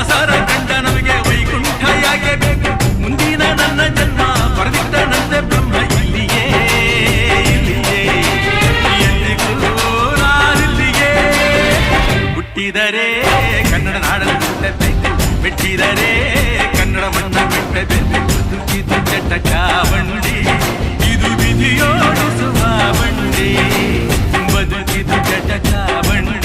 ದಾಸರ ಕಂಡ ನಮಗೆ ವೈಕುಂಠ ಯಾಕೆ ಬೇಕು ಮುಂದಿನ ನನ್ನ ಜನ್ಮ ಬರೆದಿಟ್ಟನಂತೆ ಬ್ರಹ್ಮ ಇಲ್ಲಿಯೇ ಎಂದಿಗೂ ನಾನಿಲ್ಲಿಯೇ ಹುಟ್ಟಿದರೆ ಕನ್ನಡ ನಾಡನ್ನು ಹುಟ್ಟಬೇಕು ಮೆಟ್ಟಿದರೆ ಕನ್ನಡ ಮಣ್ಣ ಬಿಟ್ಟಬೇಕು ಇದು ಚಟಕ ಬಂಡಿ ಇದು ವಿಧಿಯೋಡಿಸುವ ಬಂಡಿ ಬದುಕಿದು ಚಟಕ ಬಂಡಿ